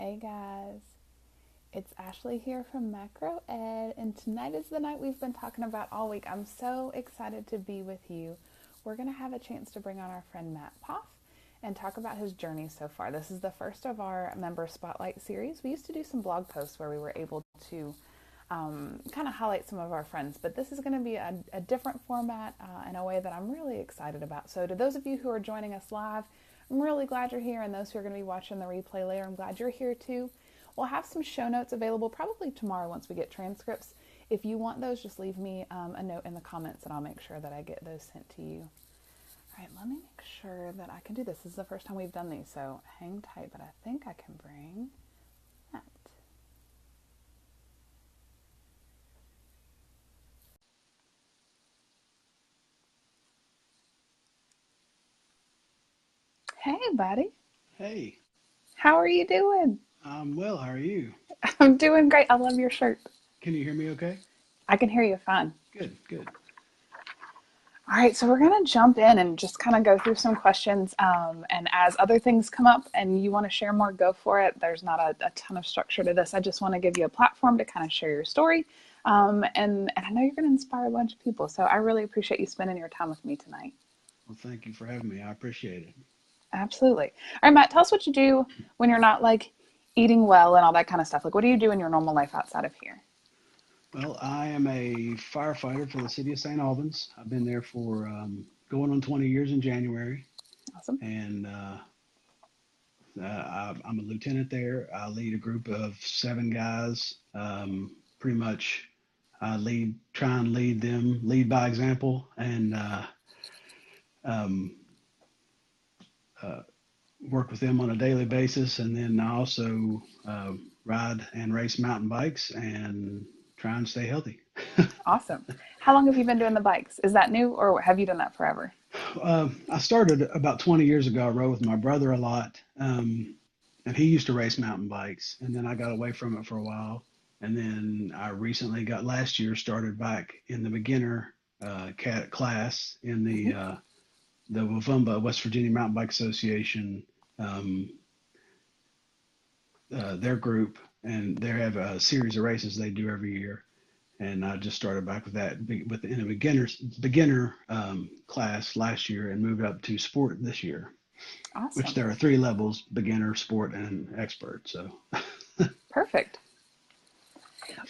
Hey guys, it's Ashley here from Macro Ed, and tonight is the night we've been talking about all week. I'm so excited to be with you. We're going to have a chance to bring on our friend MattPoff and talk about his journey so far. This is the first of our member spotlight series. We used to do some blog posts where we were able to kind of highlight some of our friends, but this is going to be a different format in a way that I'm really excited about. So, to those of you who are joining us live, I'm really glad you're here, and those who are going to be watching the replay later, I'm glad you're here too. We'll have some show notes available probably tomorrow once we get transcripts. If you want those, just leave me a note in the comments and I'll make sure that I get those sent to you. All right, let me make sure that I can do this. This is the first time we've done these, so hang tight, but I think I can bring Matt. Hey, buddy. Hey, How are you doing? I'm well. How are you? I'm doing great. I love your shirt. Can you hear me okay? I can hear you fine. Good, good. All right, so we're going to jump in and just kind of go through some questions. And as other things come up and you want to share more, go for it. There's not a ton of structure to this. I just want to give you a platform to kind of share your story. And I know you're going to inspire a bunch of people. So I really appreciate you spending your time with me tonight. Well, thank you for having me. I appreciate it. Absolutely. All right, Matt, tell us what you do when you're not like eating well and all that kind of stuff. Like, what do you do in your normal life outside of here? Well, I am a firefighter for the city of St. Albans. I've been there for going on 20 years in January, Awesome. and I'm a lieutenant there. I lead a group of 7 guys. Pretty much, try and lead them, lead by example, and um, uh, work with them on a daily basis. And then I also ride and race mountain bikes and try and stay healthy. Awesome. How long have you been doing the bikes? Is that new or have you done that forever? I started about 20 years ago. I rode with my brother a lot, and he used to race mountain bikes. And then I got away from it for a while. And then I recently last year started back in the beginner class in Mm-hmm. the WVUMBA, West Virginia Mountain Bike Association, um, their group, and they have a series of races they do every year. And I just started back with that in a beginner class last year and moved up to sport this year, which Awesome. there are 3 levels: beginner, sport, and expert. So, Perfect.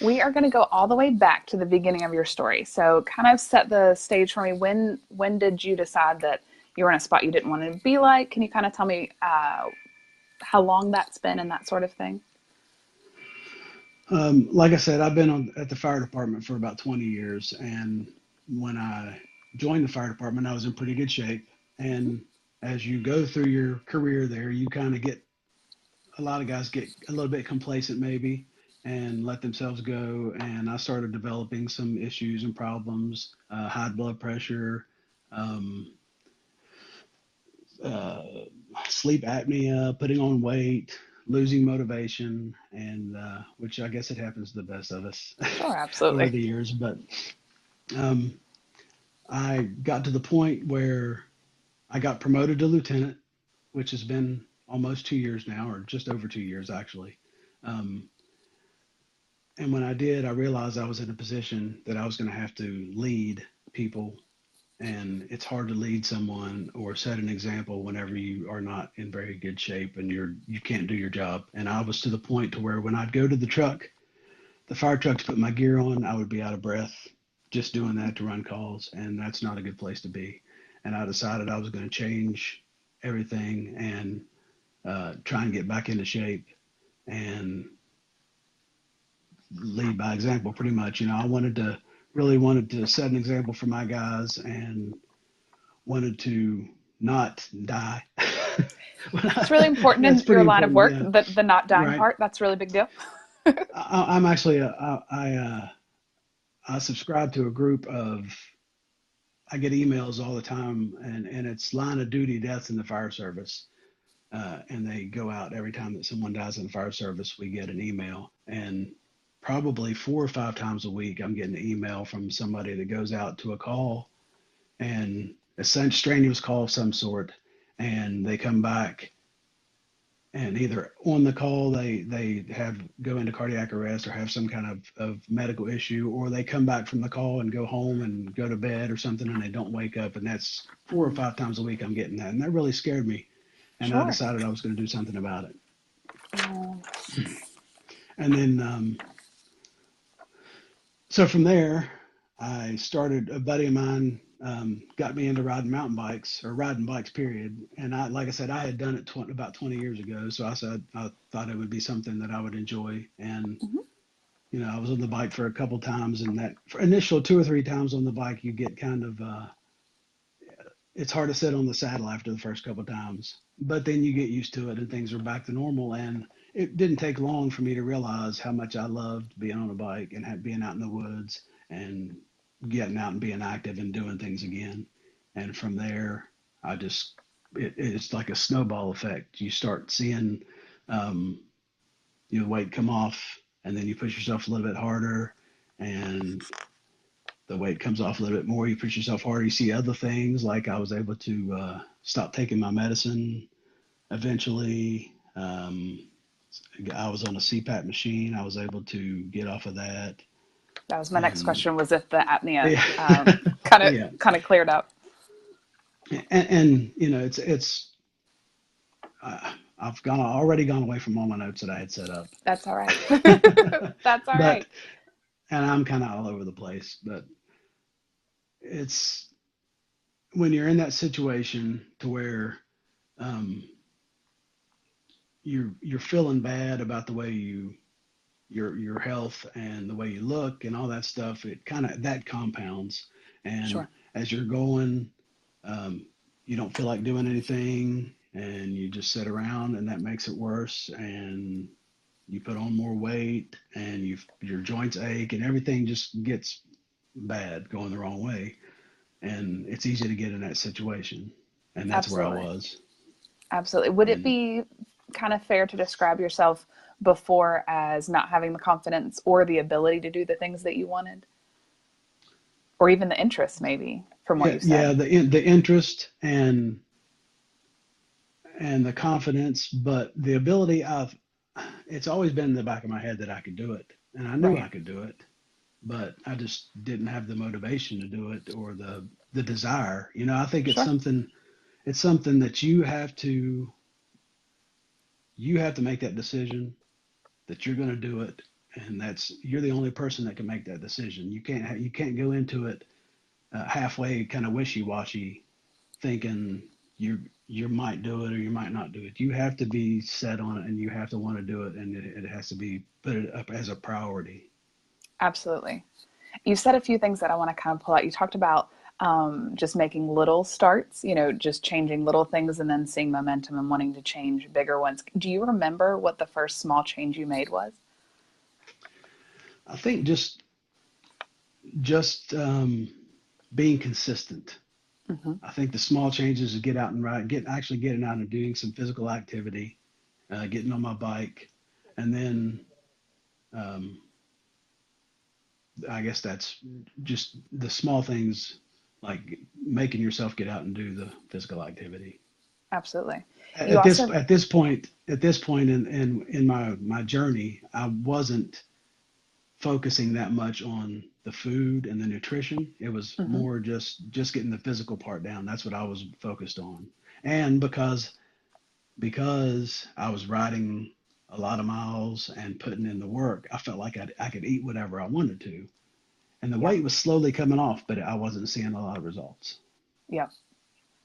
We are going to go all the way back to the beginning of your story. So kind of set the stage for me. When did you decide that you were in a spot you didn't want to be like? Can you kind of tell me how long that's been and that sort of thing? like I said, I've been at the fire department for about 20 years. And when I joined the fire department, I was in pretty good shape. And as you go through your career there, you kind of a lot of guys get a little bit complacent maybe and let themselves go. And I started developing some issues and problems, high blood pressure, um, uh, sleep apnea, putting on weight, losing motivation, and which I guess it happens to the best of us Sure, over absolutely. the years. But um, I got to the point where I got promoted to lieutenant, which has been almost 2 years now, or just over 2 years actually. Um, and when I did, I realized I was in a position that I was going to have to lead people, and it's hard to lead someone or set an example whenever you are not in very good shape and you can't do your job. And I was to the point to where when I'd go to the fire truck, to put my gear on, I would be out of breath just doing that to run calls, and that's not a good place to be. And I decided I was going to change everything and try and get back into shape and lead by example, pretty much. I really wanted to set an example for my guys and wanted to not die. It's really important That's in your pretty line of important, work, yeah. the not dying Right. part. That's a really big deal. I'm actually I subscribe to a group of I get emails all the time, and it's line of duty deaths in the fire service. And they go out every time that someone dies in the fire service. We get an email, and probably 4 or 5 times a week, I'm getting an email from somebody that goes out to a call and a strenuous call of some sort, and they come back and either on the call they have go into cardiac arrest or have some kind of medical issue, or they come back from the call and go home and go to bed or something, and they don't wake up. And that's 4 or 5 times a week I'm getting that, and that really scared me. And I Sure. decided I was going to do something about it. Oh, And then so from there, I started. A buddy of mine got me into riding mountain bikes or riding bikes, period. And like I said, I had done it about 20 years ago. So I said I thought it would be something that I would enjoy. And mhm. I was on the bike for a couple times, and that for initial 2 or 3 times on the bike, you get kind of it's hard to sit on the saddle after the first couple of times, but then you get used to it and things are back to normal. And it didn't take long for me to realize how much I loved being on a bike and being out in the woods and getting out and being active and doing things again. And from there, it's like a snowball effect. You start seeing um, your weight come off, and then you push yourself a little bit harder, and the weight comes off a little bit more. You push yourself harder. You see other things, like I was able to stop taking my medicine eventually. I was on a CPAP machine. I was able to get off of that. That was my next And question, was if the apnea yeah, kind of yeah. kind of cleared up. And it's I've already gone away from all my notes that I had set up. That's all right. That's all But right. and I'm kind of all over the place. But it's when you're in that situation to where um, you're feeling bad about the way your health and the way you look and all that stuff. It kind of that compounds, and Sure. as you're going, um, you don't feel like doing anything, and you just sit around, and that makes it worse. And you put on more weight, and your joints ache, and everything just gets bad, going the wrong way. And it's easy to get in that situation, and that's where I Absolutely. was. Absolutely. Would it And be kind of fair to describe yourself before as not having the confidence or the ability to do the things that you wanted? Or even the interest, maybe, from what yeah, you yeah, said? the interest and the confidence, but the ability, it's always been in the back of my head that I could do it, and I knew Right. I could do it, but I just didn't have the motivation to do it, or the desire. I think Sure. it's something that you have to make that decision that you're going to do it, and you're the only person that can make that decision. You can't go into it halfway, kind of wishy-washy, thinking you might do it or you might not do it. You have to be set on it, and you have to want to do it, and it has to be put up as a priority. Absolutely. You said a few things that I want to kind of pull out. You talked about just making little starts, just changing little things and then seeing momentum and wanting to change bigger ones. Do you remember what the first small change you made was? I think just being consistent. Hmm. I think the small changes is get out and ride, actually getting out and doing some physical activity, getting on my bike, and then um, I guess that's just the small things, like making yourself get out and do the physical activity. Absolutely. You At this also, at this point at this point in my journey, I wasn't focusing that much on the food and the nutrition. It was mhm. more just getting the physical part down. That's what I was focused on. And because I was riding a lot of miles and putting in the work, I felt like I could eat whatever I wanted to. And the Yep. weight was slowly coming off, but I wasn't seeing a lot of results. Yep.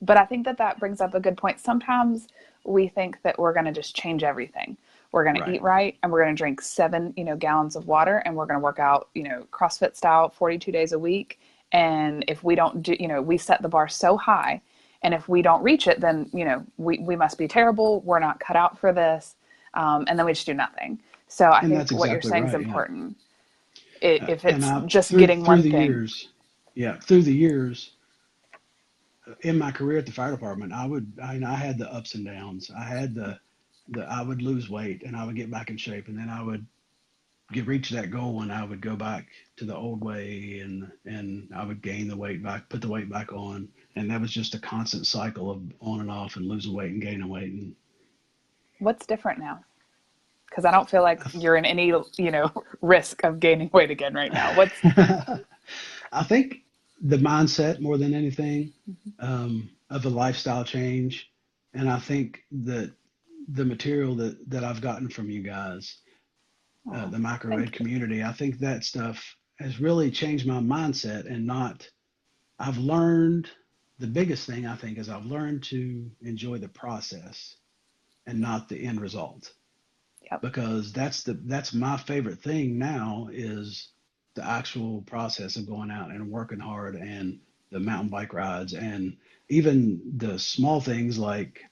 But I think that that brings up a good point. Sometimes we think that we're going to just change everything. We're going to Right. eat right and we're going to drink 7 gallons of water and we're going to work out, CrossFit style 42 days a week. And if we don't do, we set the bar so high. And if we don't reach it, then, we must be terrible. We're not cut out for this. And then we just do nothing. So I And that's think what you're exactly saying is right. Yeah. important. If And it's I just through getting through one the thing. years, yeah, through the years in my career at the fire department, I had the ups and downs. I had the I would lose weight and I would get back in shape, and then I would reach that goal and I would go back to the old way, and I would gain the weight back, put the weight back on, and that was just a constant cycle of on and off and losing weight and gaining weight. And What's different now? Because I don't feel like you're in any, risk of gaining weight again right now. What's I think the mindset more than anything, Mhm. of the lifestyle change, and I think that the material that I've gotten from you guys, Oh, the micro thank ed you. community, I think that stuff has really changed my mindset and not. I've learned the biggest thing I think is I've learned to enjoy the process and not the end result, Yep. because that's my favorite thing now is the actual process of going out and working hard and the mountain bike rides and even the small things like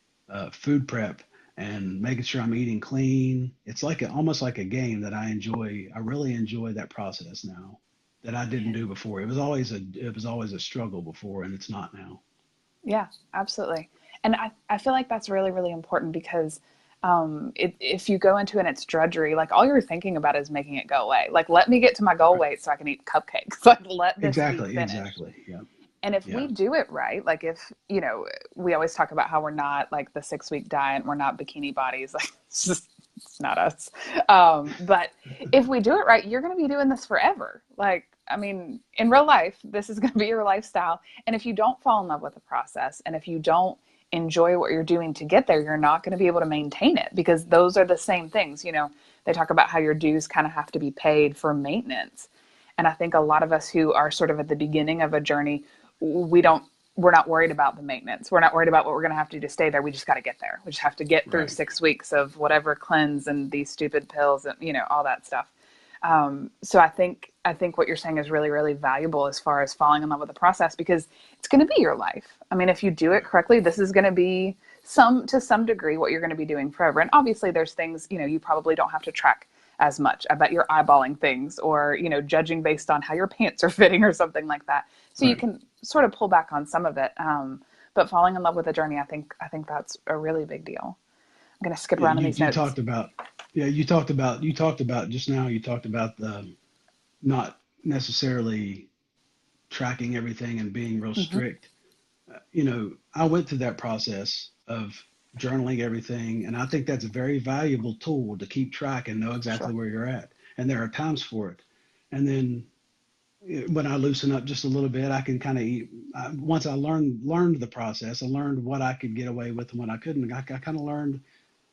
food prep and making sure I'm eating clean. It's like almost like a game that I enjoy. I really enjoy that process now that I didn't do before. It was always a struggle before, and it's not now. Yeah, absolutely. And I feel like that's really, really important because if you go into it and it's drudgery, like all you're thinking about is making it go away. Like, let me get to my goal Right. weight so I can eat cupcakes. Like, let this be Exactly. finished. Exactly. Yeah. And if we Yeah. do it right, like if, we always talk about how we're not like the 6 week diet, we're not bikini bodies, like it's just, it's not us. But if we do it right, you're going to be doing this forever. Like, I mean, in real life, this is going to be your lifestyle. And if you don't fall in love with the process and if you don't enjoy what you're doing to get there, you're not going to be able to maintain it because those are the same things. They talk about how your dues kind of have to be paid for maintenance. And I think a lot of us who are sort of at the beginning of a journey, we don't we're not worried about the maintenance. We're not worried about what we're going to have to do to stay there. We just got to get there. We just have to get through Right. 6 weeks of whatever cleanse and these stupid pills and all that stuff. So I think what you're saying is really, really valuable as far as falling in love with the process because it's going to be your life. I mean, if you do it Right. correctly, this is going to be to some degree what you're going to be doing forever. And obviously there's things, you probably don't have to track as much. I bet you're eyeballing things or, judging based on how your pants are fitting or something like that. So you Right. can sort of pull back on some of it. But falling in love with the journey, I think that's a really big deal. I'm going to skip Yeah, around in you these you notes. talked about yeah, you talked about just now, you talked about the not necessarily tracking everything and being real Hmm. strict. I went through that process of journaling everything, and I think that's a very valuable tool to keep track and know exactly Sure. where you're at. And there are times for it. And then when I loosen up just a little bit, I can kind of eat. Once I learned the process, I learned what I could get away with and what I couldn't. I kind of learned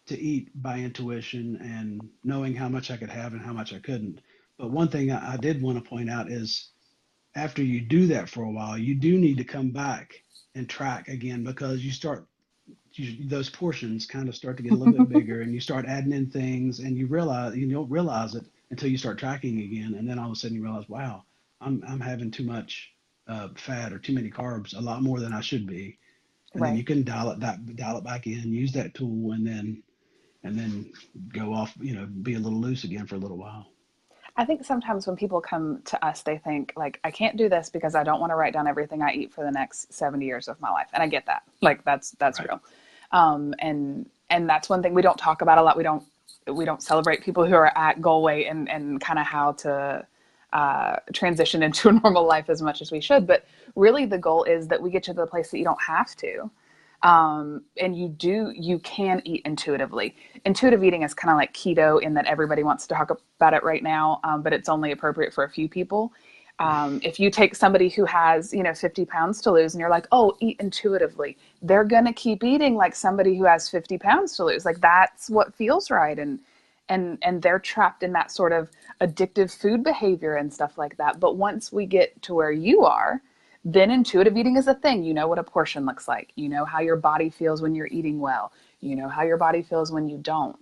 to eat by intuition and knowing how much I could have and how much I couldn't. But one thing I did want to point out is after you do that for a while, you do need to come back and track again because those portions kind of start to get a little bit bigger and you start adding in things and you don't realize it until you start tracking again. And then all of a sudden you realize, wow, I'm having too much fat or too many carbs, a lot more than I should be. And then Right. you can dial it back in, use that tool, and then go off, be a little loose again for a little while. I think sometimes when people come to us, they think like, I can't do this because I don't want to write down everything I eat for the next 70 years of my life. And I get that. Like that's Right. real. And that's one thing we don't talk about a lot. We don't celebrate people who are at goal weight and kind of how to transition into a normal life as much as we should. But really the goal is that we get to the place that you don't have to. And you can eat intuitively. Intuitive eating is kind of like keto in that everybody wants to talk about it right now, but it's only appropriate for a few people. If you take somebody who has 50 pounds to lose and you're like, oh, eat intuitively, they're going to keep eating like somebody who has 50 pounds to lose. Like that's what feels right. And they're trapped in that sort of addictive food behavior and stuff like that. But once we get to where you are, then intuitive eating is a thing. You know what a portion looks like. You know how your body feels when you're eating well. You know how your body feels when you don't.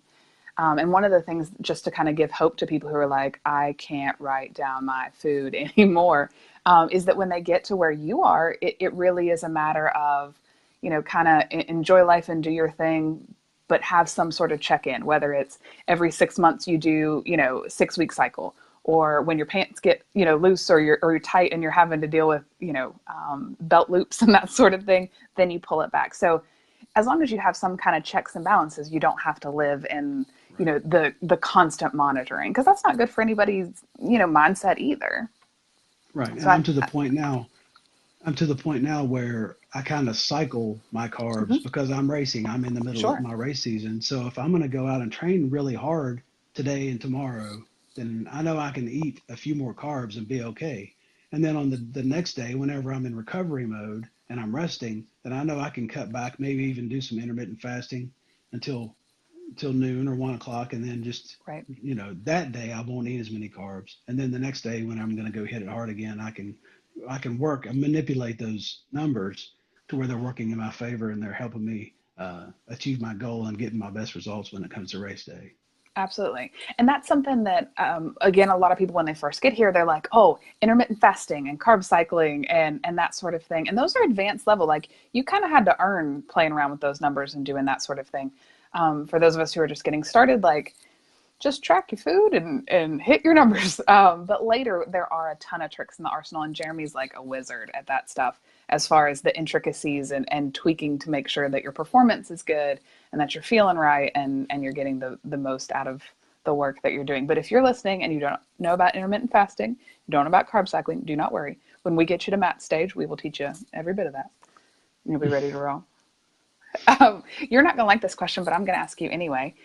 And one of the things, just to kind of give hope to people who are like, I can't write down my food anymore, is that when they get to where you are, it really is a matter of, kind of enjoy life and do your thing, but have some sort of check-in, whether it's every 6 months you do, 6 week cycle, or when your pants get, loose or you're tight and you're having to deal with, belt loops and that sort of thing, then you pull it back. So as long as you have some kind of checks and balances, you don't have to live in, Right. the constant monitoring, because that's not good for anybody's, mindset either. Right. So And I'm to the point now. I'm to the point now where I kind of cycle my carbs Hmm. because I'm racing. I'm in the middle of Sure. my race season. So if I'm going to go out and train really hard today and tomorrow, then I know I can eat a few more carbs and be okay. And then on the next day, whenever I'm in recovery mode and I'm resting, then I know I can cut back, maybe even do some intermittent fasting until noon or 1 o'clock, and then just Right. that day I won't eat as many carbs, and then the next day when I'm going to go hit it hard again, I can work and manipulate those numbers to where they're working in my favor and they're helping me achieve my goal and getting my best results when it comes to race day. Absolutely. And that's something that, again, a lot of people, when they first get here, they're like, oh, intermittent fasting and carb cycling and that sort of thing. And those are advanced level. Like you kind of had to earn playing around with those numbers and doing that sort of thing. For those of us who are just getting started, like just track your food and hit your numbers. But later, there are a ton of tricks in the arsenal, and Jeremy's like a wizard at that stuff as far as the intricacies and tweaking to make sure that your performance is good and that you're feeling right and you're getting the most out of the work that you're doing. But if you're listening and you don't know about intermittent fasting, you don't know about carb cycling, do not worry. When we get you to Matt's stage, we will teach you every bit of that. You'll be ready to roll. You're not going to like this question, but I'm going to ask you anyway.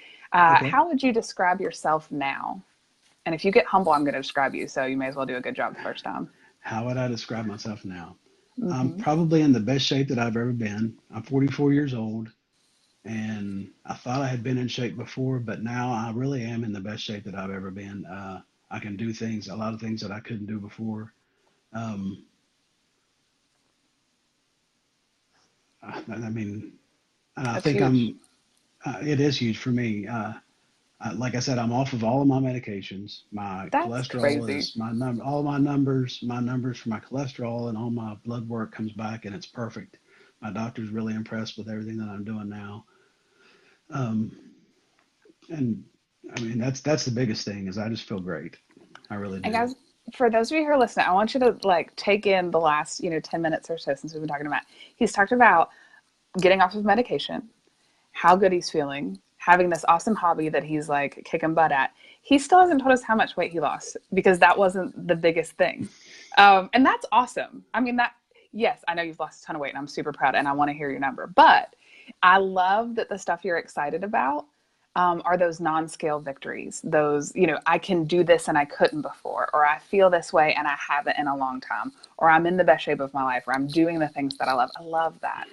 Okay. How would you describe yourself now? And if you get humble, I'm going to describe you. So you may as well do a good job the first time. How would I describe myself now? I'm Hmm. probably in the best shape that I've ever been. I'm 44 years old, and I thought I had been in shape before, but now I really am in the best shape that I've ever been. I can do things, a lot of things that I couldn't do before. Um, I mean, and I That's think huge. it is huge for me. Like I said, I'm off of all of my medications. My That's cholesterol crazy. is all my numbers for my cholesterol and all my blood work comes back and it's perfect. My doctor's really impressed with everything that I'm doing now. Um, and I mean, that's the biggest thing is I just feel great. I really And do. guys, for those of you who are listening, I want you to like take in the last, 10 minutes or so since we've been talking about. He's talked about getting off of medication, how good he's feeling, having this awesome hobby that he's like kicking butt at. He still hasn't told us how much weight he lost because that wasn't the biggest thing. And that's awesome. I mean, yes, I know you've lost a ton of weight and I'm super proud and I want to hear your number. But I love that the stuff you're excited about are those non-scale victories. Those, I can do this and I couldn't before, or I feel this way and I haven't in a long time, or I'm in the best shape of my life, or I'm doing the things that I love. I love that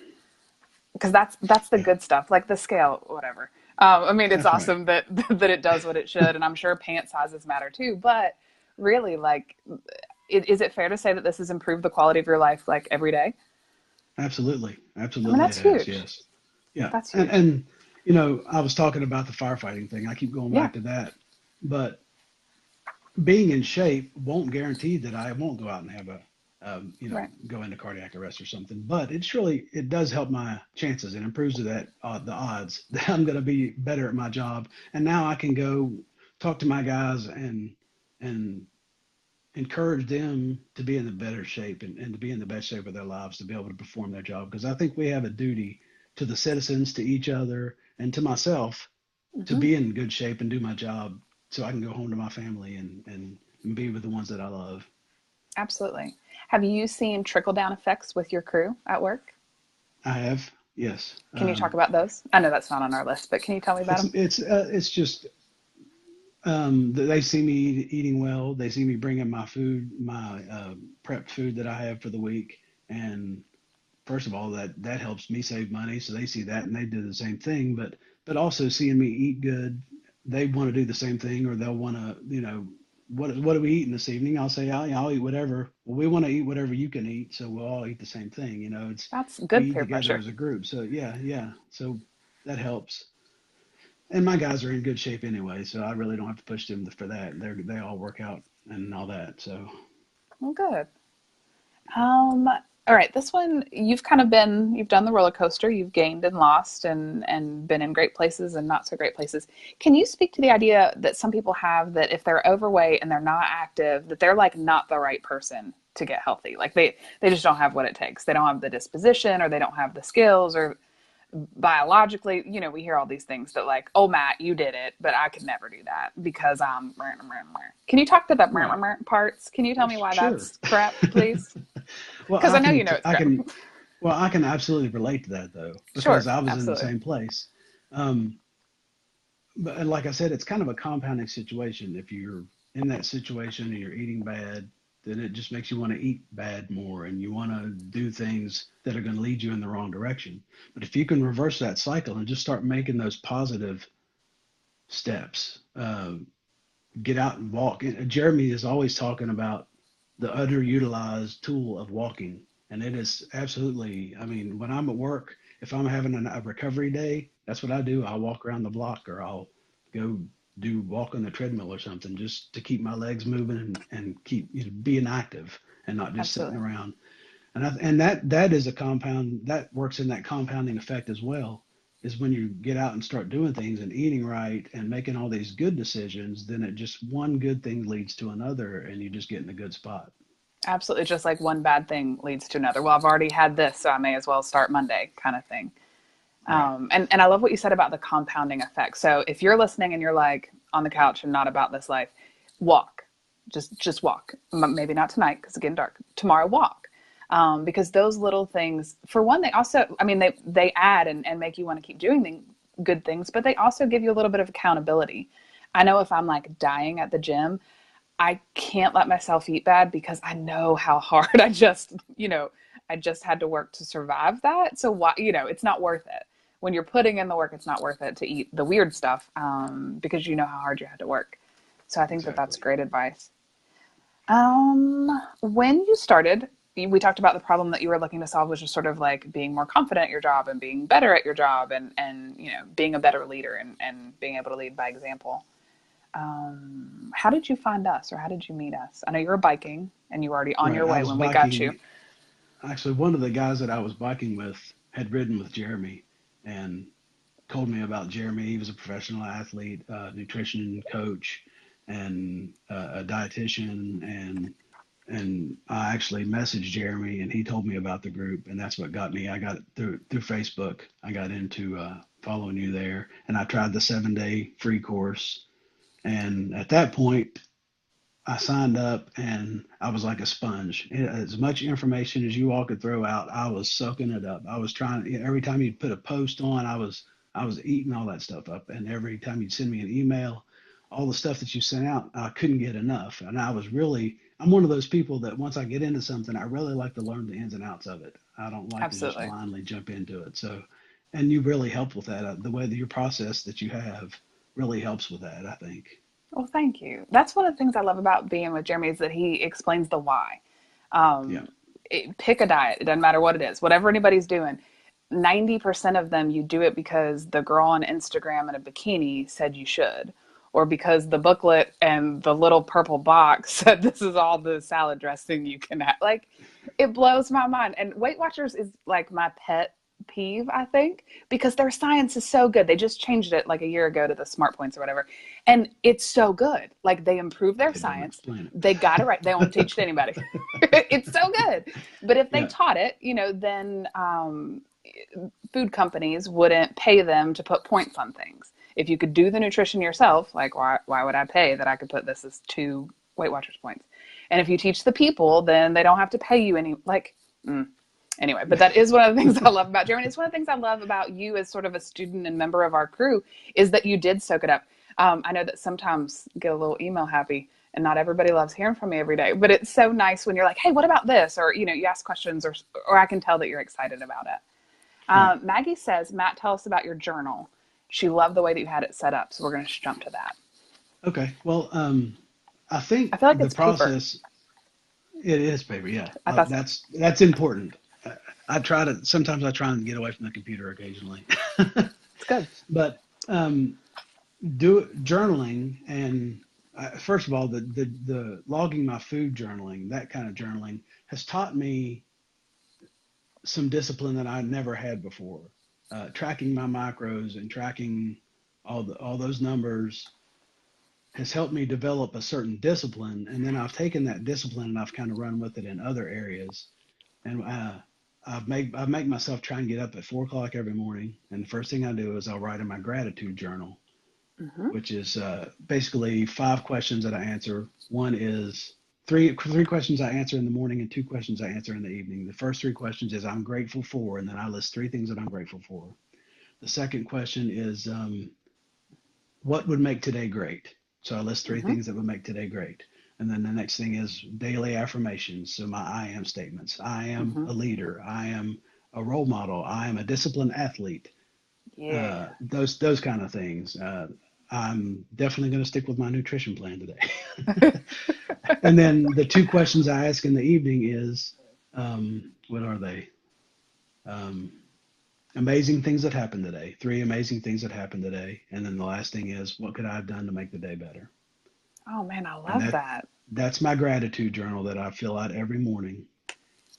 because that's the Yeah, good stuff, like the scale, whatever. I mean, it's that's right. awesome that that it does what it should, and I'm sure pant sizes matter too. But really, like, is it fair to say that this has improved the quality of your life, like every day? Absolutely. I mean, Absolutely that's it has. huge. Yes. Yeah. That's And huge. I was talking about the firefighting thing. I keep going Yeah. back to that. But being in shape won't guarantee that I won't go out and have Right. go into cardiac arrest or something. But it does help my chances and improves the odds that I'm going to be better at my job. And now I can go talk to my guys and encourage them to be in the better shape and to be in the best shape of their lives to be able to perform their job. Because I think we have a duty to the citizens, to each other, and to myself to Hmm. be in good shape and do my job so I can go home to my family and be with the ones that I love. Absolutely. Have you seen trickle down effects with your crew at work? I have, yes. Can you talk about those? I know that's not on our list, but can you tell me about them? It's just they see me eating well. They see me bringing my food, my prepped food that I have for the week, and first of all, that helps me save money. So they see that and they do the same thing. But also seeing me eat good, they want to do the same thing, or they'll want to, what are we eating this evening? I'll say, I'll eat whatever. Well, we want to eat whatever you can eat, so we'll all eat the same thing. It's That's we good eat peer together pressure. as a group. So yeah, yeah. So that helps. And my guys are in good shape anyway, so I really don't have to push them for that. They all work out and all that. So Well, good. All right, this one you've done the roller coaster, you've gained and lost and been in great places and not so great places. Can you speak to the idea that some people have that if they're overweight and they're not active, that they're like not the right person to get healthy? Like they just don't have what it takes. They don't have the disposition or they don't have the skills or biologically, we hear all these things that like, oh, Matt, you did it, but I could never do that because Can you talk to the right, parts? Can you tell me why sure. that's crap, please? Well, Because I know you know it's I ground. can, well, I can absolutely relate to that though, because Sure, I was in the absolutely. same place. Um, but like I said, it's kind of a compounding situation. If you're in that situation and you're eating bad, then it just makes you want to eat bad more and you want to do things that are going to lead you in the wrong direction. But if you can reverse that cycle and just start making those positive steps, get out and walk. Jeremy is always talking about the underutilized tool of walking. And it is absolutely, I mean, when I'm at work, if I'm having a recovery day, that's what I do. I'll walk around the block or I'll go do walk on the treadmill or something just to keep my legs moving and keep being active and not just sitting Absolutely. around. And that is a compound that works in that compounding effect as well. Is when you get out and start doing things and eating right and making all these good decisions, then it just one good thing leads to another, and you just get in a good spot. Absolutely. Just like one bad thing leads to another. Well, I've already had this, so I may as well start Monday, kind of thing. Right. And I love what you said about the compounding effect. So if you're listening and you're like on the couch and not about this life, walk. Just walk. Maybe not tonight because it's getting dark. Tomorrow, walk. Because those little things, for one, they also, I mean, they add and make you want to keep doing good things, but they also give you a little bit of accountability. I know if I'm like dying at the gym, I can't let myself eat bad because I know how hard I just had to work to survive that. So why, it's not worth it. When you're putting in the work, it's not worth it to eat the weird stuff because you know how hard you had to work. So I think that that's Exactly. great advice. When you started, we talked about the problem that you were looking to solve, which is sort of like being more confident at your job and being better at your job and being a better leader and being able to lead by example. How did you find us or how did you meet us? I know you were biking and you were already on Right. your I way was when we got you. biking. Actually, one of the guys that I was biking with had ridden with Jeremy and told me about Jeremy. He was a professional athlete, nutrition coach, and a dietitian. And I actually messaged Jeremy, and he told me about the group, and that's what got me. I got it through Facebook. I got into following you there, and I tried the 7 day free course. And at that point, I signed up and I was like a sponge. As much information as you all could throw out, I was soaking it up. I was trying, every time you'd put a post on, I was eating all that stuff up. And every time you'd send me an email, all the stuff that you sent out, I couldn't get enough. And I'm one of those people that once I get into something, I really like to learn the ins and outs of it. I don't like to just Absolutely. blindly jump into it. So, and you really help with that. The way that your process that you have really helps with that, I think. Well, thank you. That's one of the things I love about being with Jeremy is that he explains the why. Yeah. Pick a diet. It doesn't matter what it is, whatever anybody's doing. 90% of them, you do it because the girl on Instagram in a bikini said you should, or because the booklet and the little purple box said this is all the salad dressing you can have. Like, it blows my mind. And Weight Watchers is like my pet peeve, I think, because their science is so good. They just changed it like a year ago to the smart points or whatever. And it's so good. Like, they improve their They don't science. explain They got it right. They won't teach it to anybody. It's so good. But if they Yeah. taught it, then food companies wouldn't pay them to put points on things. If you could do the nutrition yourself, like why would I pay that I could put this as 2 Weight Watchers points? And if you teach the people, then they don't have to pay you any like anyway, but that is one of the things I love about Jeremy. It's one of the things I love about you as sort of a student and member of our crew is that you did soak it up. I know that sometimes get a little email happy and not everybody loves hearing from me every day, but it's so nice when you're like, hey, what about this? Or, you ask questions or I can tell that you're excited about it. Right. Maggie says, Matt, tell us about your journal. She loved the way that you had it set up. So we're going to jump to that. Okay. Well, I I think feel like the it's paper. process it is paper. Yeah, I thought so. that's important. Sometimes I try and get away from the computer occasionally, It's good. but um, do journaling and first of all, the logging my food journaling, that kind of journaling has taught me some discipline that I never had before. Tracking my macros and tracking all those numbers has helped me develop a certain discipline, and then I've taken that discipline and I've kind of run with it in other areas. And I make myself try and get up at 4 o'clock every morning, and the first thing I do is I'll write in my gratitude journal, Mm-hmm. which is basically 5 questions that I answer. One is, three questions I answer in the morning and two questions I answer in the evening. The first three questions is I'm grateful for, and then I list three things that I'm grateful for. The second question is what would make today great? So I list three Mm-hmm. things that would make today great. And then the next thing is daily affirmations. So my I am statements. I am Mm-hmm. a leader. I am a role model. I am a disciplined athlete. Yeah. Those kind of things. I'm definitely going to stick with my nutrition plan today. And then the two questions I ask in the evening is, what are they? Um, Amazing things that happened today. Three amazing things that happened today. And then the last thing is, what could I have done to make the day better? Oh man, I And love that. that's my gratitude journal that I fill out every morning.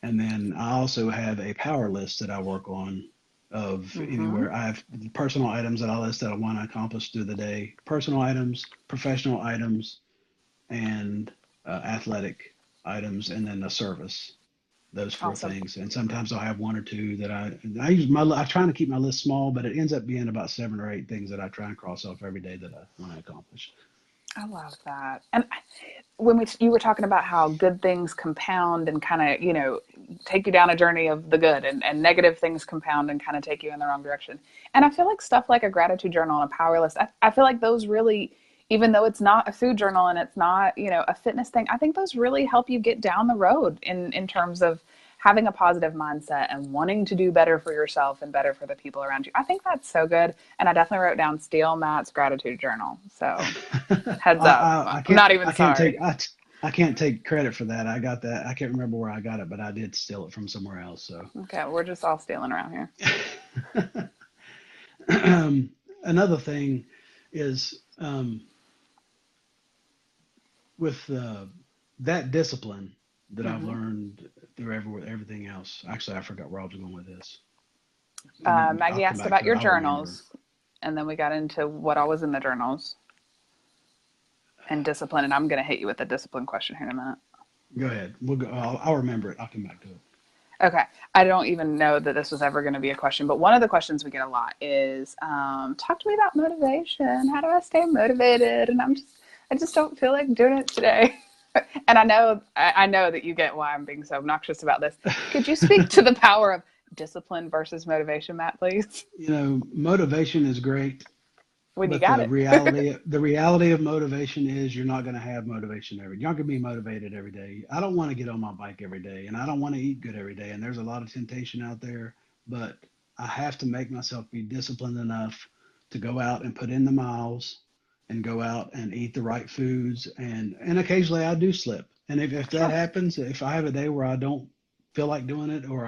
And then I also have a power list that I work on of Mm-hmm. anywhere. I have personal items that I list that I want to accomplish through the day. Personal items, professional items, and athletic items, and then a service. Those four Awesome. things. And sometimes I'll have one or two that I try to keep my list small, but it ends up being about seven or eight things that I try and cross off every day that I want to accomplish. I love that. And when you were talking about how good things compound and kind of, take you down a journey of the good, and negative things compound and kind of take you in the wrong direction. And I feel like stuff like a gratitude journal and a power list, I feel like those really, even though it's not a food journal and it's not, a fitness thing, I think those really help you get down the road in terms of having a positive mindset and wanting to do better for yourself and better for the people around you. I think that's so good. And I definitely wrote down steal Matt's gratitude journal. So heads up. I I'm can't not even sorry. I can't take credit for that. I got that. I can't remember where I got it, but I did steal it from somewhere else. So Okay, we're just all stealing around here. another thing is with that discipline that I've Hmm. learned through everything else. Actually, I forgot where I was going with this. I'll Maggie come asked back about to it. your I'll remember. journals, and then we got into what all was in the journals and discipline. And I'm going to hit you with a discipline question here in a minute. Go ahead. We'll go. I'll remember it. I'll come back to it. Okay. I don't even know that this was ever going to be a question, but one of the questions we get a lot is talk to me about motivation. How do I stay motivated? And I just don't feel like doing it today. And I know that you get why I'm being so obnoxious about this. Could you speak to the power of discipline versus motivation, Matt, please? Motivation is great, When you but got it. the reality of motivation is you're not going to have motivation you're not going to be motivated every day. I don't want to get on my bike every day, and I don't want to eat good every day. And there's a lot of temptation out there, but I have to make myself be disciplined enough to go out and put in the miles and go out and eat the right foods. And occasionally I do slip. And if that Sure. happens, if I have a day where I don't feel like doing it or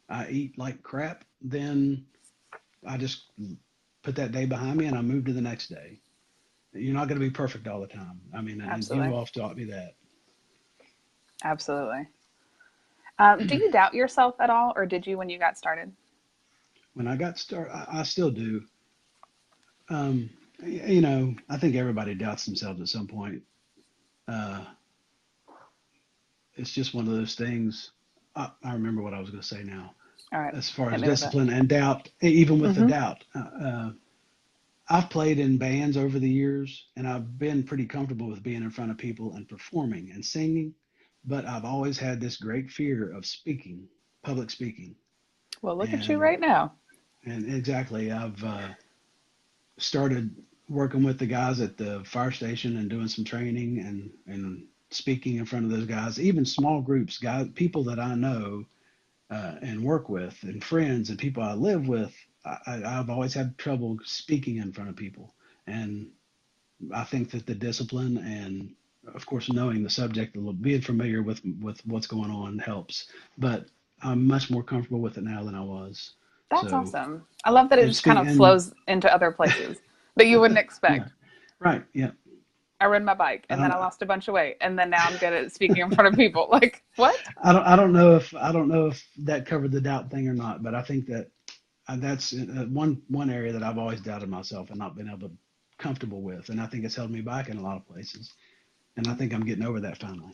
I eat like crap, then I just put that day behind me and I move to the next day. You're not going to be perfect all the time. I mean, and you Absolutely. all taught me that. Absolutely. Do you doubt yourself at all, or did you when you got started? When I got started, I still do. Um, I think everybody doubts themselves at some point. Uh, it's just one of those things. I remember what I was going to say now. All right. As far Hit as me with it. discipline and doubt, even with the Mm-hmm. doubt, I've played in bands over the years, and I've been pretty comfortable with being in front of people and performing and singing. But I've always had this great fear of speaking, public speaking, Well, look at you and right now. exactly, I've started working with the guys at the fire station and doing some training and speaking in front of those guys, even small groups, guys, people that I know and work with, and friends and people I live with. I've always had trouble speaking in front of people, and I think that the discipline and, of course, knowing the subject, a little, being familiar with what's going on helps. But I'm much more comfortable with it now than I was. That's So, awesome. I love that it and just kind speak of and flows into other places that you wouldn't yeah, expect. right, yeah. I rode my bike I and then don't I lost a bunch of weight and then now I'm good at speaking in front of people. Like, what? I don't know if that covered the doubt thing or not, but I think that that's one area that I've always doubted myself and not been able to comfortable with, and I think it's held me back in a lot of places. And I think I'm getting over that finally.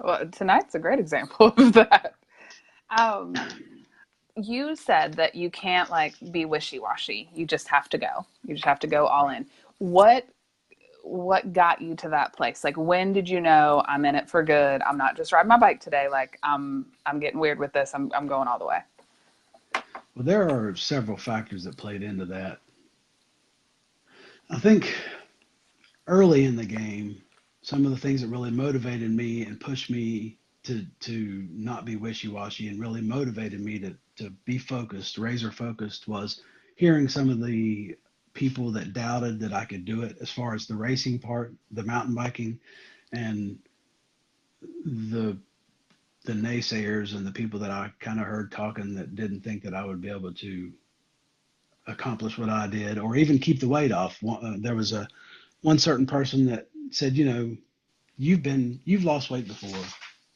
Well, tonight's a great example of that. Um, you said that you can't like be wishy-washy. You just have to go. You just have to go all in. What what got you to that place? Like, when did you know I'm in it for good? I'm not just riding my bike today. Like, I'm getting weird with this. I'm going all the way. Well, there are several factors that played into that. I think early in the game, some of the things that really motivated me and pushed me to not be wishy-washy and really motivated me to be focused, razor focused, was hearing some of the people that doubted that I could do it as far as the racing part, the mountain biking, and the the naysayers and the people that I kind of heard talking that didn't think that I would be able to accomplish what I did or even keep the weight off. There was one certain person that said, you've lost weight before.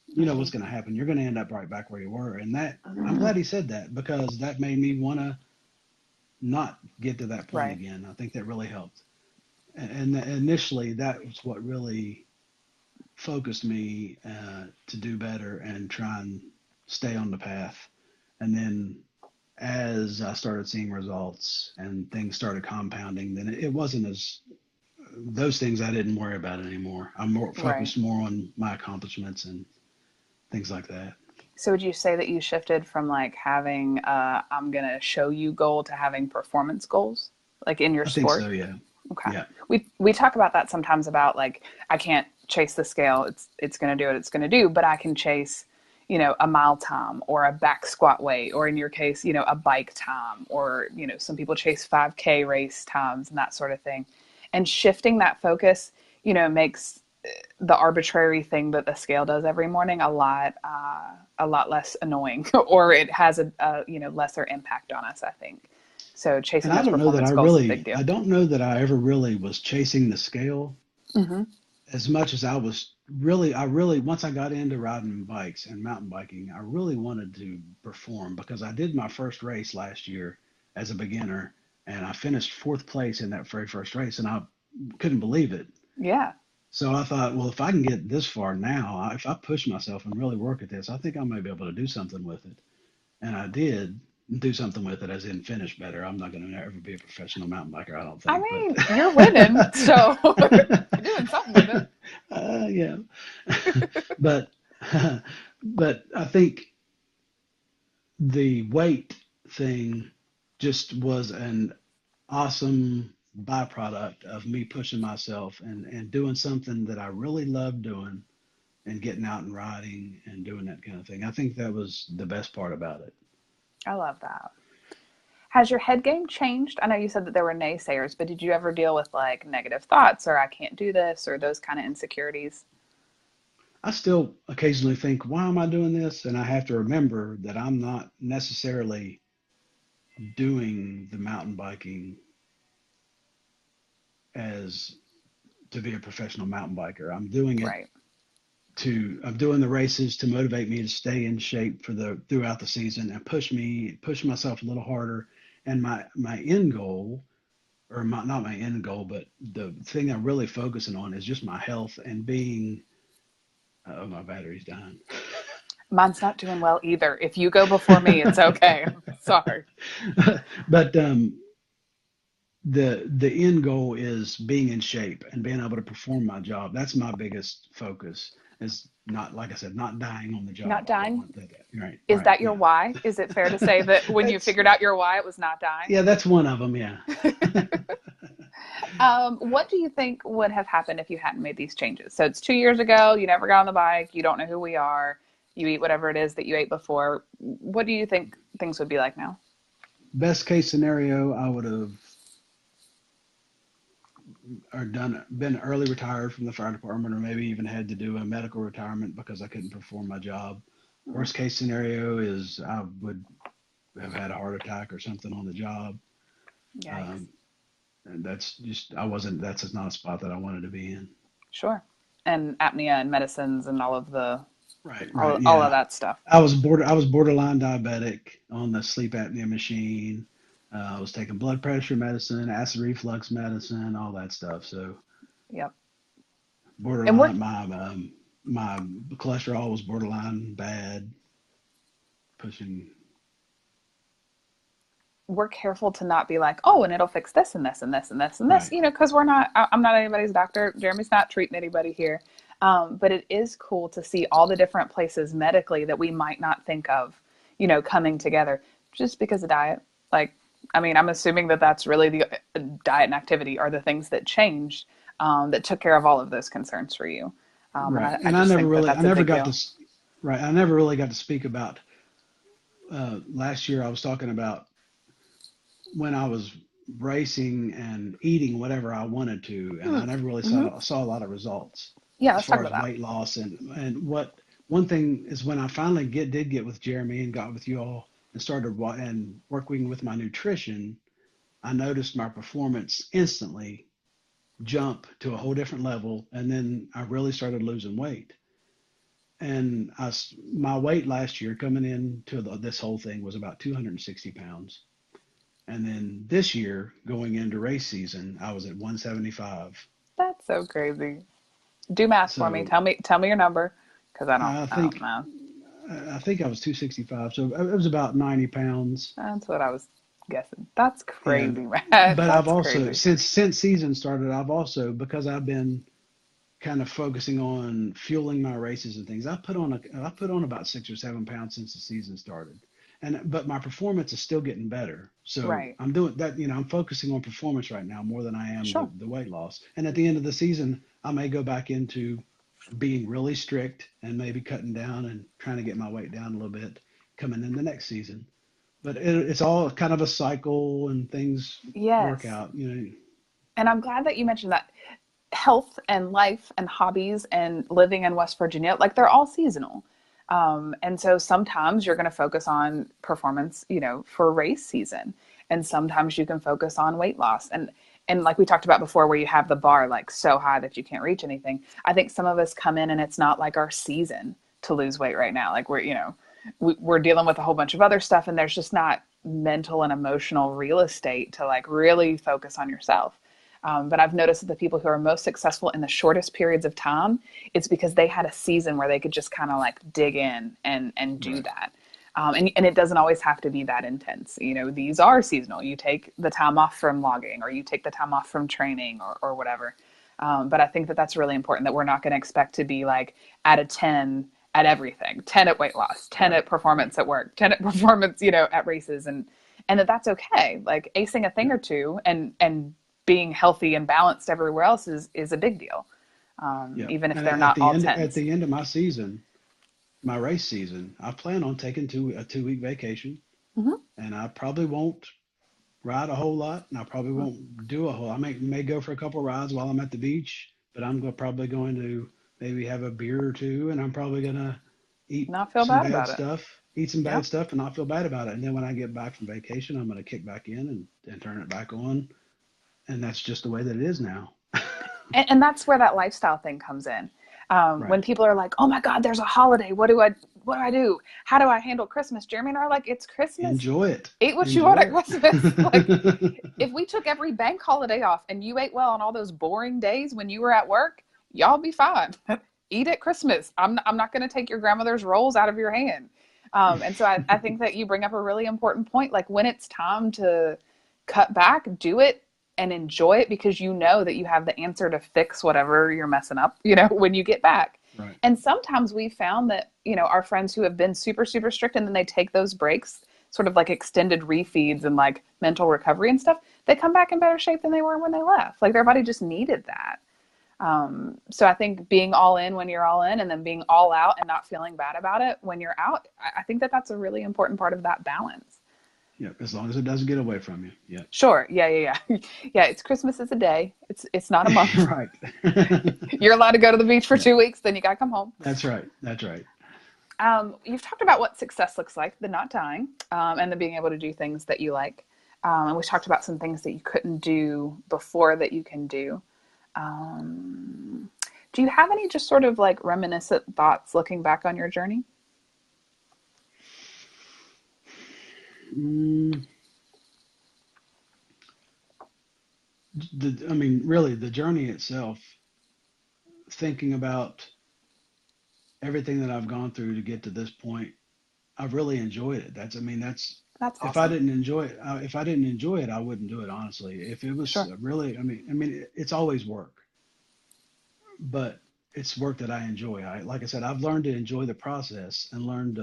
You know what's going to happen. You're going to end up right back where you were. And that I'm glad he said that, because that made me want to not get to that point Right. again. I think that really helped. And initially, that was what really focused me to do better and try and stay on the path. And then as I started seeing results and things started compounding, then it wasn't as those things I didn't worry about anymore. I'm more Right. focused more on my accomplishments and things like that. So would you say that you shifted from like having I'm gonna show you goal to having performance goals, like in your I think sport? so, yeah. Okay. Yeah. We talk about that sometimes, about like, I can't chase the scale. It's gonna do what it's gonna do, but I can chase, a mile time or a back squat weight, or in your case, a bike time, or, some people chase 5K race times and that sort of thing. And shifting that focus, makes the arbitrary thing that the scale does every morning a lot less annoying, or it has a lesser impact on us, I think. So And chasing I those don't know that performance goals is a big I deal. don't know that I ever really was chasing the scale Mm-hmm. as much as once I got into riding bikes and mountain biking, I really wanted to perform, because I did my first race last year as a beginner and I finished fourth place in that very first race, and I couldn't believe it. Yeah. So I thought, well, if I can get this far now, if I push myself and really work at this, I think I may be able to do something with it. And I did do something with it, as in finish better. I'm not going to ever be a professional mountain biker, I don't I think, mean, you're winning, so you're doing something with it. yeah. but but I think the weight thing just was an awesome byproduct of me pushing myself and doing something that I really loved doing, and getting out and riding and doing that kind of thing. I think that was the best part about it. I love that. Has your head game changed? I know you said that there were naysayers, but did you ever deal with like negative thoughts, or I can't do this, or those kind of insecurities? I still occasionally think, why am I doing this? And I have to remember that I'm not necessarily doing the mountain biking as to be a professional mountain biker. Right. I'm doing the races to motivate me to stay in shape throughout the season and push myself a little harder. And my end goal, or not my end goal, but the thing I'm really focusing on is just my health and being. Oh, my battery's dying. Mine's not doing well either. If you go before me, it's okay. Sorry. But the end goal is being in shape and being able to perform my job. That's my biggest focus. Is not, like I said, not dying on the Not job. I don't dying. want that. Right, Is right, that your yeah. why? Is it fair to say that when you That's figured out your why, it was not dying? Yeah, that's one of them. Yeah. What do you think would have happened if you hadn't made these changes? So it's 2 years ago. You never got on the bike. You don't know who we are. You eat whatever it is that you ate before. What do you think things would be like now? Best case scenario, I would have been early retired from the fire department, or maybe even had to do a medical retirement because I couldn't perform my job. Mm, Worst case scenario is I would have had a heart attack or something on the job. yikes. Um, and that's just not a spot that I wanted to be in. Sure. And apnea and medicines and Right, right, all of yeah. that stuff. I was borderline diabetic on the sleep apnea machine. I was taking blood pressure medicine, acid reflux medicine, all that stuff. So Yep. And what borderline, my cholesterol was borderline bad, pushing. we're careful to not be like, oh, and it'll fix this and this and this and this and this, Right. you know, because we're not, I'm not anybody's doctor. Jeremy's not treating anybody here. But it is cool to see all the different places medically that we might not think of, you know, coming together just because of diet. Like, I mean, I'm assuming that that's really the diet and activity are the things that changed, that took care of all of those concerns for you. And Right. I And just think that I that's a never big got to, deal. right. I never really got to speak about, last year I was talking about when I was racing and eating whatever I wanted to, and I never really Mm-hmm. saw a lot of results Yeah, as let's talk far about as that. weight loss. And what one thing is, when I finally did get with Jeremy and got with you all and started and working with my nutrition, I noticed my performance instantly jump to a whole different level, and then I really started losing weight. And my weight last year coming into this whole thing was about 260 pounds. And then this year, going into race season, I was at 175. That's so crazy. Do math for me. So Tell me your number, because I I don't think know. I think I was 265. So it was about 90 pounds. That's what I was guessing. That's Yeah, crazy, Matt. but I've That's also, crazy. since season started, I've also, because I've been kind of focusing on fueling my races and things, I put on about 6 or 7 pounds since the season started. And but my performance is still getting better. So Right. I'm doing that, I'm focusing on performance right now more than I am Sure. the weight loss. And at the end of the season, I may go back into being really strict and maybe cutting down and trying to get my weight down a little bit coming in the next season. But it's all kind of a cycle, and things work Yes. out. And I'm glad that you mentioned that health and life and hobbies and living in West Virginia, like they're all seasonal. And so sometimes you're going to focus on performance, you know, for race season. And sometimes you can focus on weight loss. And like we talked about before, where you have the bar like so high that you can't reach anything. I think some of us come in and it's not like our season to lose weight right now. Like we're, you know, we're dealing with a whole bunch of other stuff and there's just not mental and emotional real estate to like really focus on yourself. But I've noticed that the people who are most successful in the shortest periods of time, it's because they had a season where they could just kind of like dig in and do Right. that. And it doesn't always have to be that intense. You know, these are seasonal. You take the time off from logging, or you take the time off from training, or whatever. But I think that that's really important, that we're not going to expect to be like at a 10 at everything, 10 at weight loss, 10 Right. at performance at work, 10 at performance, you know, at races. And that's okay. Like acing a thing Yeah. or two and being healthy and balanced everywhere else is a big deal, Yeah. even if And they're not all at tens. the end of my season, my race season, I plan on taking a 2 week vacation, Mm-hmm. and I probably won't ride a whole lot, and I probably won't do a whole. I may go for a couple of rides while I'm at the beach, but probably going to maybe have a beer or two, and I'm probably gonna eat Not feel some bad bad about it. stuff, eat some Yeah. bad stuff, and not feel bad about it. And then when I get back from vacation, I'm gonna kick back in and turn it back on, and that's just the way that it is now. And that's where that lifestyle thing comes in. When Right. people are like, "Oh my God, there's a holiday. What do I do? How do I handle Christmas?" Jeremy and I are like, "It's Christmas. Enjoy it. Eat what you want Enjoy at Christmas." Like, it. if we took every bank holiday off and you ate well on all those boring days when you were at work, y'all be fine. Eat at Christmas. I'm not going to take your grandmother's rolls out of your hand. And so I think that you bring up a really important point. Like when it's time to cut back, do it and enjoy it, because you know that you have the answer to fix whatever you're messing up, you know, when you get back. Right. And sometimes we found that, you know, our friends who have been super, super strict and then they take those breaks, sort of like extended refeeds and like mental recovery and stuff, they come back in better shape than they were when they left. Like their body just needed that. So I think being all in when you're all in, and then being all out and not feeling bad about it when you're out, I think that that's a really important part of that balance. Yeah. As long as it doesn't get away from you. Yeah. Sure. Yeah, yeah, yeah. Yeah, it's Christmas is a day. It's not a month. Right. You're allowed to go to the beach for Yeah. 2 weeks, then you got to come home. That's right. That's right. You've talked about what success looks like, the not dying, and the being able to do things that you like. And we talked about some things that you couldn't do before that you can do. Um, do you have any just sort of like reminiscent thoughts looking back on your journey? Mm, I mean, really, the journey itself, thinking about everything that I've gone through to get to this point, I've really enjoyed it. I mean, that's That's If I awesome. didn't enjoy it, if I didn't enjoy it, I wouldn't do it, honestly. If it was Sure. really, it's always work, but it's work that I enjoy. Like I said, I've learned to enjoy the process and learned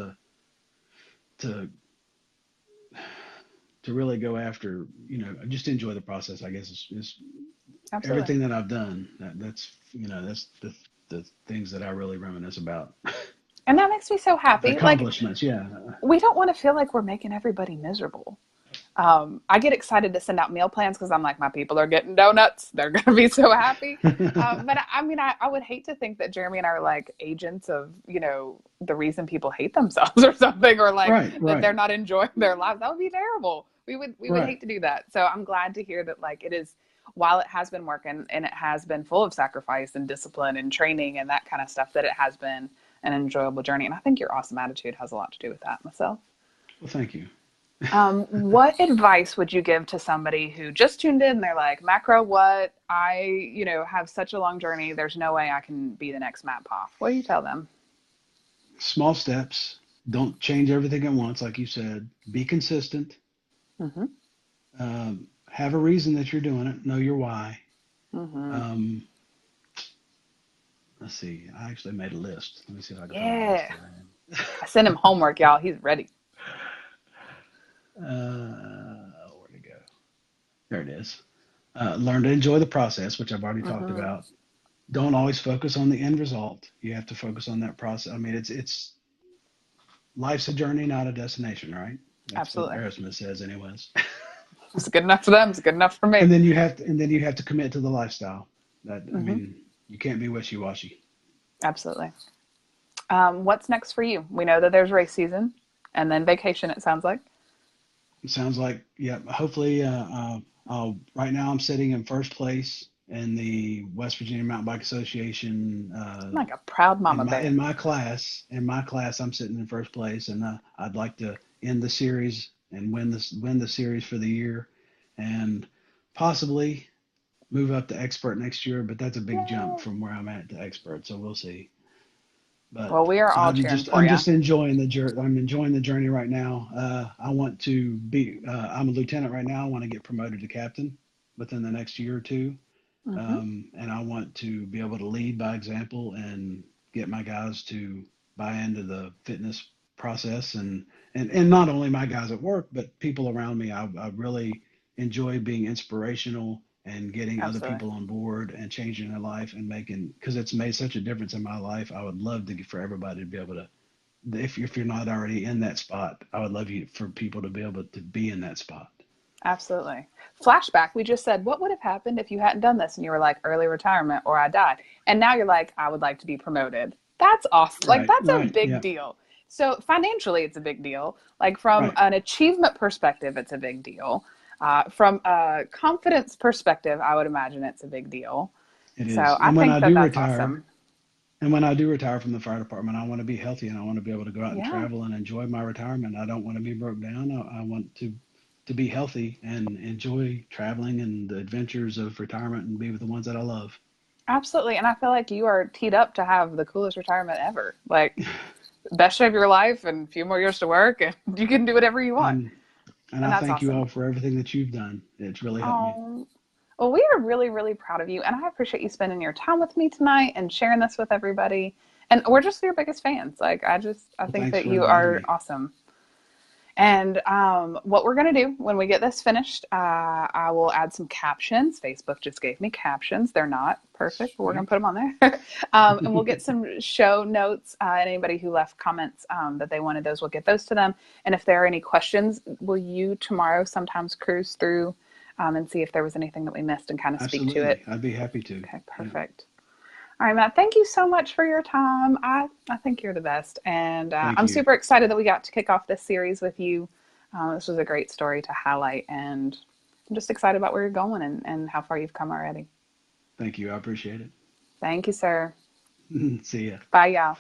to to really go after, just enjoy the process. I guess is Absolutely. everything that I've done. That's the things that I really reminisce about. And that makes me so The happy. Like, accomplishments, yeah. we don't want to feel like we're making everybody miserable. I get excited to send out meal plans because I'm like, my people are getting donuts. They're going to be so happy. But I mean, I would hate to think that Jeremy and I are like agents of, the reason people hate themselves or something, or like Right, that right, they're not enjoying their lives. That would be terrible. We would right. hate to do that. So I'm glad to hear that, like, it is, while it has been working and it has been full of sacrifice and discipline and training and that kind of stuff, that it has been an enjoyable journey. And I think your awesome attitude has a lot to do with that myself. Well, thank you. What advice would you give to somebody who just tuned in? They're like, Macro, what? Have such a long journey. There's no way I can be the next MattPoff. What do you tell them? Small steps. Don't change everything at once, like you said. Be consistent. Mm-hmm. Have a reason that you're doing it. Know your why. Mm-hmm. Um, let's see. I actually made a list. Let me see if I can find my list Yeah. here. I sent him homework, y'all. He's ready. Where'd it go? There it is. Learn to enjoy the process, which I've already talked Mm-hmm. about. Don't always focus on the end result. You have to focus on that process. It's life's a journey, not a destination, right? That's what Absolutely. Aerosmith says, anyways. It's good enough for them. It's good enough for me. And then you have to commit to the lifestyle. Mm-hmm. You can't be wishy-washy. Absolutely. What's next for you? We know that there's race season and then vacation, it sounds like. It sounds like, yeah. Hopefully, right now I'm sitting in first place in the West Virginia Mountain Bike Association. I'm like a proud In mama my bear. in my class, I'm sitting in first place, and I'd like to end the series and win the series for the year, and possibly move up to expert next year. But that's a big jump Yay. from where I'm at to expert, so we'll see. But Well, we are all I'm cheering just for I'm you. just enjoying the journey. I'm enjoying the journey right now. I want to be. I'm a lieutenant right now. I want to get promoted to captain within the next year or two, Mm-hmm. and I want to be able to lead by example and get my guys to buy into the fitness process, and not only my guys at work, but people around me. I really enjoy being inspirational and getting other Absolutely. people on board and changing their life and making, because it's made such a difference in my life. I would love for everybody to be able to, if you're not already in that spot, I would love you for people to be able to be in that spot. Absolutely. Flashback, we just said, what would have happened if you hadn't done this? And you were like, early retirement or I died. And now you're like, I would like to be promoted. That's awesome. Like, Right, that's a right, big yeah, deal. So, financially, it's a big deal. Like, from right. an achievement perspective, it's a big deal. From a confidence perspective, I would imagine it's a big deal. It So, is. I think that that's awesome. And when I do retire from the fire department, I want to be healthy and I want to be able to go out and Yeah, travel and enjoy my retirement. I don't want to be broke down. I want to be healthy and enjoy traveling and the adventures of retirement and be with the ones that I love. absolutely. And I feel like you are teed up to have the coolest retirement ever. Like, best shape of your life and a few more years to work, and you can do whatever you want. And and And I that's thank you awesome. all for everything that you've done. It's really helped me. Oh, well, we are really, really proud of you. And I appreciate you spending your time with me tonight and sharing this with everybody. And we're just your biggest fans. Like, I Well, think thanks that for you inviting are me. awesome. And what we're going to do when we get this finished, I will add some captions. Facebook just gave me captions. They're not perfect, but we're going to Sweet. put them on there. And we'll get some show notes. And anybody who left comments that they wanted those, we'll get those to them. And if there are any questions, will you tomorrow sometimes cruise through and see if there was anything that we missed and kind of speak to Absolutely. it? I'd be happy to. Okay, Yeah. perfect. All right, Matt, thank you so much for your time. I think you're the best. And Thank I'm you. super excited that we got to kick off this series with you. This was a great story to highlight. And I'm just excited about where you're going and how far you've come already. Thank you. I appreciate Thank you, sir. it. See ya. Bye, y'all.